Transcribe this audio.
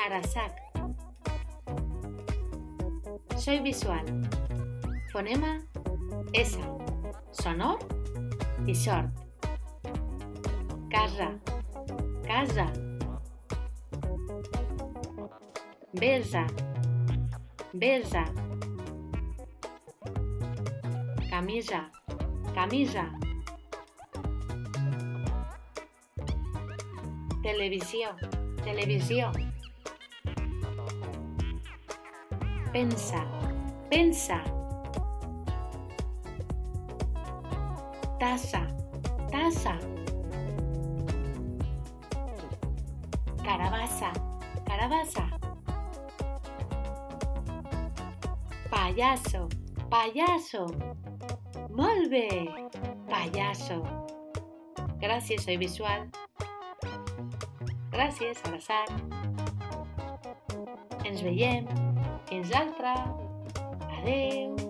Arasac. Soy visual. Fonema S. Sonor i sort. Casa, casa. Besa, besa. Camisa, camisa. Televisió, televisió. Pensa, pensa. Tassa, tassa. Carabassa, carabassa. Pallasso, pallasso. Molt bé, pallasso. Gràcies, soy visual. Gràcies, Arasac. Ens veiem. Fins l'altra. Adeu.